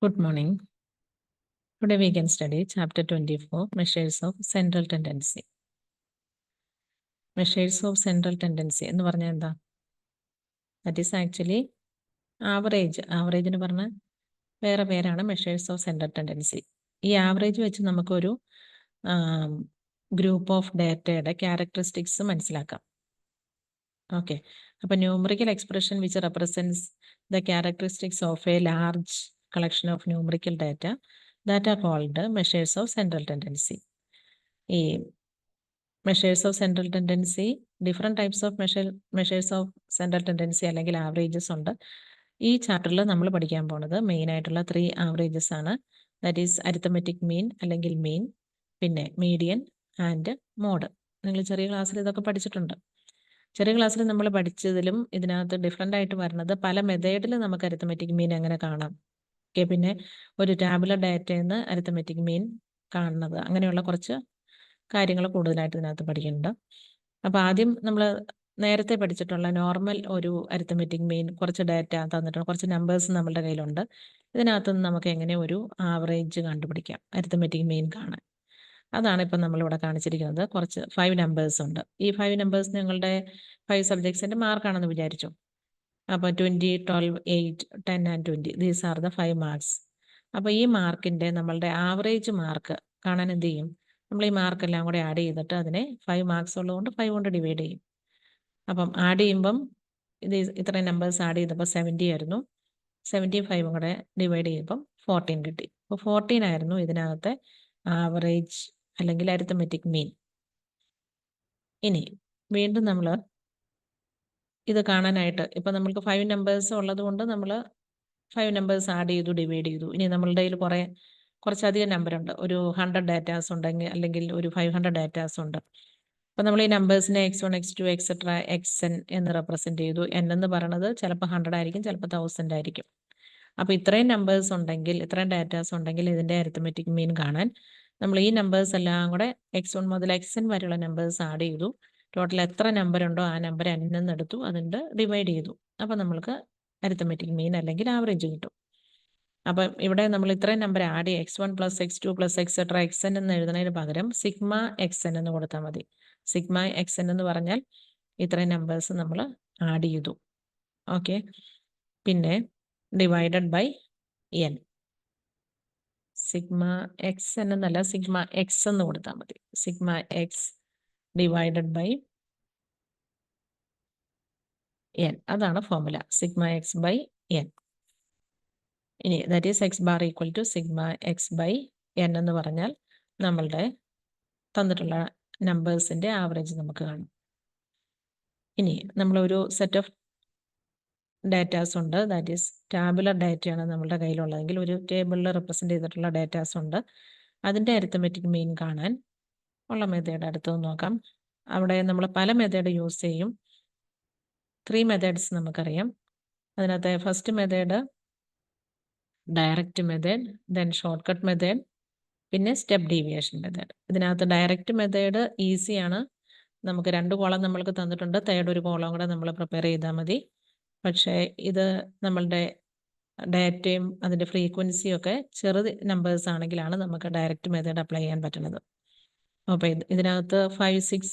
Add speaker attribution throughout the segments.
Speaker 1: Good morning. Today we can study chapter 24, Measures of Central Tendency. Measures of Central Tendency എന്ന് പറഞ്ഞാൽ എന്താ? That is actually average. Average എന്ന് പറഞ്ഞാൽ വേറെ പേരാണ് Measures of Central Tendency. ഈ ആവറേജ് വെച്ച് നമുക്കൊരു ഗ്രൂപ്പ് ഓഫ് ഡാറ്റയുടെ ക്യാരക്ടറിസ്റ്റിക്സ് മനസ്സിലാക്കാം. ഓക്കെ, അപ്പോൾ numerical expression which represents the characteristics of A large collection of numerical data that are called measures of central tendency. ഈ measures of central tendency, different types of measures of central tendency അല്ലെങ്കിൽ averages ഉണ്ട്. ഈ ചാപ്റ്ററിൽ നമ്മൾ പഠിക്കാൻ പോകുന്നത് main ആയിട്ടുള്ള 3 averages ആണ്. ദാറ്റ് ഈസ് അരിത്തമെറ്റിക് മീൻ അല്ലെങ്കിൽ മീൻ, പിന്നെ മീഡിയൻ ആൻഡ് മോഡ്. നിങ്ങൾ ചെറിയ ക്ലാസ്സിൽ ഇതൊക്കെ പഠിച്ചിട്ടുണ്ട്. ചെറിയ ക്ലാസ്സിൽ നമ്മൾ പഠിച്ചതിലും ഇതിനകത്ത് ഡിഫറെൻ്റ് ആയിട്ട് വരുന്നത് പല മെത്തേഡിൽ നമുക്ക് അരിത്തമെറ്റിക് മീൻ എങ്ങനെ കാണാം. പിന്നെ ഒരു ടാബുലർ ഡാറ്റയിൽ നിന്ന് അരിത്തമെറ്റിക് മീൻ കാണുന്നത്, അങ്ങനെയുള്ള കുറച്ച് കാര്യങ്ങൾ കൂടുതലായിട്ട് ഇതിനകത്ത് പഠിക്കുന്നുണ്ട്. അപ്പോൾ ആദ്യം നമ്മൾ നേരത്തെ പഠിച്ചിട്ടുള്ള നോർമൽ ഒരു അരിത്തമെറ്റിക് മീൻ, കുറച്ച് ഡാറ്റ തന്നിട്ടുണ്ട്, കുറച്ച് നമ്പേഴ്സ് നമ്മളുടെ കയ്യിലുണ്ട്. ഇതിനകത്തുനിന്ന് നമുക്ക് എങ്ങനെ ഒരു ആവറേജ് കണ്ടുപിടിക്കാം, അരിത്തമെറ്റിക് മീൻ കാണാൻ. അതാണ് ഇപ്പം നമ്മളിവിടെ കാണിച്ചിരിക്കുന്നത്. കുറച്ച് 5 നമ്പേഴ്സ് ഉണ്ട്. ഈ 5 നമ്പേഴ്സ് നിങ്ങളുടെ 5 സബ്ജക്ട്സിൻ്റെ മാർക്കാണെന്ന് വിചാരിച്ചു. അപ്പോൾ 20, 12, 8, 10 and 20 these are the 5 marks. അപ്പോൾ ഈ മാർക്കിൻ്റെ നമ്മളുടെ ആവറേജ് മാർക്ക് കാണാൻ എന്ത് ചെയ്യും? നമ്മൾ ഈ മാർക്കെല്ലാം കൂടെ ആഡ് ചെയ്തിട്ട് അതിനെ 5 മാർക്സ് ഉള്ളതുകൊണ്ട് 5 കൊണ്ട് ഡിവൈഡ് ചെയ്യും. അപ്പം ആഡ് ചെയ്യുമ്പം ഇത് ഇത്രയും നമ്പേഴ്സ് ആഡ് ചെയ്തപ്പോൾ 70 ആയിരുന്നു. 75 കൂടെ ഡിവൈഡ് ചെയ്തപ്പം 14 കിട്ടി. അപ്പോൾ 14 ആയിരുന്നു ഇതിനകത്തെ ആവറേജ് അല്ലെങ്കിൽ അരിത്തമെറ്റിക് മീൻ. ഇനി വീണ്ടും നമ്മൾ ഇത് കാണാനായിട്ട് ഇപ്പം നമ്മൾക്ക് 5 നമ്പേഴ്സ് ഉള്ളത് കൊണ്ട് നമ്മൾ 5 നമ്പേഴ്സ് ആഡ് ചെയ്തു, ഡിവൈഡ് ചെയ്തു. ഇനി നമ്മളുടെ കയ്യിൽ കുറച്ചധികം നമ്പറുണ്ട്, ഒരു 100 ഡാറ്റാസ് ഉണ്ടെങ്കിൽ അല്ലെങ്കിൽ ഒരു 500 ഡാറ്റാസ് ഉണ്ട്. അപ്പോൾ നമ്മൾ ഈ നമ്പേഴ്സിനെ x1, x2, എക്സെട്ര xn എന്ന് റെപ്രസെൻറ്റ് ചെയ്തു. n എന്ന് പറയുന്നത് ചിലപ്പോൾ 100 ആയിരിക്കും, ചിലപ്പോൾ 1000 ആയിരിക്കും. അപ്പോൾ ഇത്രയും നമ്പേഴ്സ് ഉണ്ടെങ്കിൽ, ഇത്രയും ഡാറ്റാസ് ഉണ്ടെങ്കിൽ ഇതിൻ്റെ അരിത്തമെറ്റിക് മീൻ കാണാൻ നമ്മൾ ഈ നമ്പേഴ്സ് എല്ലാം കൂടെ x1 മുതൽ xn വരെയുള്ള നമ്പേഴ്സ് ആഡ് ചെയ്തു. ടോട്ടൽ എത്ര നമ്പർ ഉണ്ടോ ആ നമ്പർ n എന്ന് എടുത്തു, അതിൻ്റെ ഡിവൈഡ് ചെയ്തു. അപ്പോൾ നമ്മൾക്ക് അരിത്തമെറ്റിക് മീൻ അല്ലെങ്കിൽ ആവറേജ് കിട്ടും. അപ്പം ഇവിടെ നമ്മൾ ഇത്രയും നമ്പർ ആഡ് ചെയ്യും, x1 plus x2 plus etcetera xn എന്ന് എഴുതുന്നതിന് പകരം സിഗ്മ xn എന്ന് കൊടുത്താൽ മതി. സിഗ്മ xn എന്ന് പറഞ്ഞാൽ ഇത്രയും നമ്പേഴ്സ് നമ്മൾ ആഡ് ചെയ്തു. ഓക്കെ, പിന്നെ divided by n. Sigma xn എന്നല്ല, സിഗ്മ x എന്ന് കൊടുത്താൽ മതി. Sigma x divided by n, അതാണ് formula, sigma x by n. ഇനി that is x bar equal to sigma x by n എന്ന് പറഞ്ഞാൽ നമ്മളുടെ തന്നിട്ടുള്ള നമ്പേഴ്സിൻ്റെ ആവറേജ് നമുക്ക് കാണും. ഇനി നമ്മളൊരു സെറ്റ് ഓഫ് ഡാറ്റാസ് ഉണ്ട്, ദാറ്റ് ഈസ് ടാബുലർ ഡാറ്റയാണ് നമ്മളുടെ കയ്യിലുള്ളതെങ്കിൽ, ഒരു ടേബിളിൽ റെപ്രസെൻ്റ് ചെയ്തിട്ടുള്ള ഡാറ്റാസ് ഉണ്ട്. അതിൻ്റെ അരിത്തമെറ്റിക് മീൻ കാണാൻ ഉള്ള മെത്തേഡ് അടുത്തത് നോക്കാം. അവിടെ നമ്മൾ പല മെത്തേഡ് യൂസ് ചെയ്യും. 3 മെത്തേഡ്സ് നമുക്കറിയാം. അതിനകത്ത് first method direct method, then short cut method, പിന്നെ സ്റ്റെപ്പ് ഡീവിയേഷൻ മെത്തേഡ്. ഇതിനകത്ത് ഡയറക്റ്റ് മെത്തേഡ് ഈസിയാണ്. നമുക്ക് 2 കോളം നമ്മൾക്ക് തന്നിട്ടുണ്ട്, തേർഡ് ഒരു കോളം കൂടെ നമ്മൾ പ്രിപ്പയർ ചെയ്താൽ മതി. പക്ഷേ ഇത് നമ്മളുടെ ഡാറ്റയും അതിൻ്റെ ഫ്രീക്വൻസിയും ഒക്കെ ചെറുത് നമ്പേഴ്സ് ആണെങ്കിലാണ് നമുക്ക് ഡയറക്റ്റ് മെത്തേഡ് അപ്ലൈ ചെയ്യാൻ പറ്റുന്നത്. അപ്പോൾ ഇതിനകത്ത് 5, 6,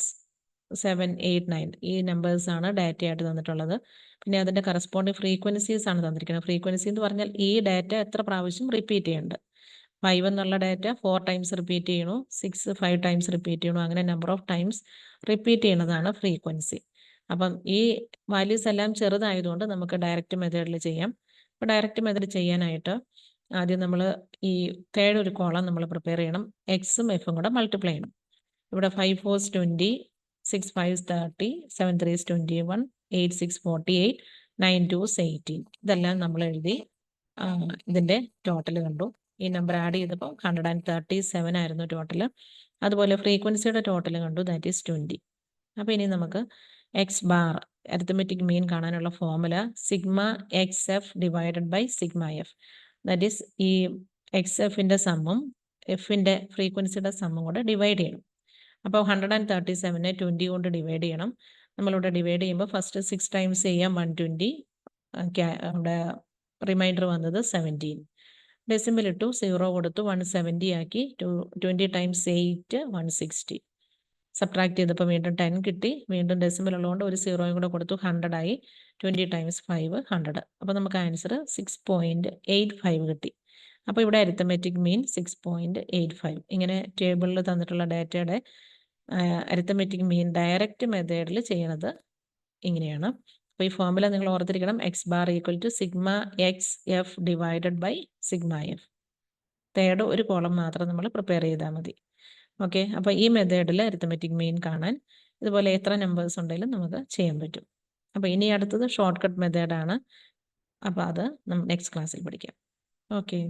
Speaker 1: 7, 8, 9 ഈ നമ്പേഴ്സാണ് ഡാറ്റയായിട്ട് തന്നിട്ടുള്ളത്. പിന്നെ അതിൻ്റെ കറസ്പോണ്ടിങ് ഫ്രീക്വൻസീസ് ആണ് തന്നിരിക്കുന്നത്. ഫ്രീക്വൻസി എന്ന് പറഞ്ഞാൽ ഈ ഡാറ്റ എത്ര പ്രാവശ്യം റിപ്പീറ്റ് ചെയ്യുന്നുണ്ട്. 5 എന്നുള്ള ഡാറ്റ 4 ടൈംസ് റിപ്പീറ്റ് ചെയ്യണു, 6 5 ടൈംസ് റിപ്പീറ്റ് ചെയ്യണു, അങ്ങനെ നമ്പർ ഓഫ് ടൈംസ് റിപ്പീറ്റ് ചെയ്യുന്നതാണ് ഫ്രീക്വൻസി. അപ്പം ഈ വാല്യൂസ് എല്ലാം ചെറുതായതുകൊണ്ട് നമുക്ക് ഡയറക്റ്റ് മെത്തേഡിൽ ചെയ്യാം. അപ്പോൾ ഡയറക്റ്റ് മെത്തേഡ് ചെയ്യാനായിട്ട് ആദ്യം നമ്മൾ ഈ തേർഡ് ഒരു കോളം നമ്മൾ പ്രിപ്പയർ ചെയ്യണം. എക്സും എഫും കൂടെ മൾട്ടിപ്ലൈ ചെയ്യണം. ഇവിടെ 5 4s 20, 6 5s 30, 7 3s 21, 8 6 48, 9 2s 18. ഇതെല്ലാം നമ്മൾ എഴുതി ഇതിൻ്റെ ടോട്ടൽ കണ്ടു. ഈ നമ്പർ ആഡ് ചെയ്തപ്പോൾ 137 ആയിരുന്നു ടോട്ടൽ. അതുപോലെ ഫ്രീക്വൻസിയുടെ ടോട്ടൽ കണ്ടു, ദാറ്റ് ഈസ് 20. അപ്പോൾ ഇനി നമുക്ക് എക്സ് ബാർ അരിത്തമെറ്റിക് മീൻ കാണാനുള്ള formula sigma x f divided by sigma f. That is ഈ എക്സ് എഫിൻ്റെ സമ്മും എഫിൻ്റെ ഫ്രീക്വൻസിയുടെ സമ്മും കൂടെ ഡിവൈഡ് ചെയ്യണം. അപ്പോൾ 137നെ 20 കൊണ്ട് ഡിവൈഡ് ചെയ്യണം. നമ്മളിവിടെ ഡിവൈഡ് ചെയ്യുമ്പോൾ ഫസ്റ്റ് 6 ടൈംസ് ചെയ്യാം, 120. അവിടെ റിമൈൻഡർ വന്നത് 17. ഡെസിമൽ ഇട്ടു, 0 കൊടുത്തു, 170 ആക്കി, 20 ടൈംസ് 8 160. സബ്ട്രാക്ട് ചെയ്തപ്പോൾ വീണ്ടും 10 കിട്ടി, വീണ്ടും ഡെസിമൽ ഉള്ളതുകൊണ്ട് ഒരു 0 കൂടെ കൊടുത്തു, 100 ആയി, 20 ടൈംസ് 5 100. അപ്പോൾ നമുക്ക് ആൻസർ 6.85 കിട്ടി. അപ്പോൾ ഇവിടെ അരിത്തമെറ്റിക് മീൻ 6.85. ഇങ്ങനെ ടേബിളിൽ തന്നിട്ടുള്ള ഡാറ്റയുടെ അരിത്തമെറ്റിക് മീൻ ഡയറക്റ്റ് മെത്തേഡിൽ ചെയ്യണത് ഇങ്ങനെയാണ്. അപ്പോൾ ഈ ഫോർമുല നിങ്ങൾ ഓർത്തിരിക്കണം, x bar equal to sigma x f divided by sigma f. Third ഒരു കോളം മാത്രം നമ്മൾ പ്രിപ്പയർ ചെയ്താൽ മതി. ഓക്കെ, അപ്പോൾ ഈ മെത്തേഡിൽ അരിത്തമെറ്റിക് മീൻ കാണാൻ ഇതുപോലെ എത്ര നമ്പേഴ്സ് ഉണ്ടെങ്കിലും നമുക്ക് ചെയ്യാൻ പറ്റും. അപ്പോൾ ഇനി അടുത്തത് ഷോർട്ട് കട്ട് മെത്തേഡാണ്. അപ്പോൾ അത് നമ്മൾ നെക്സ്റ്റ് ക്ലാസ്സിൽ പഠിക്കാം. ഓക്കെ.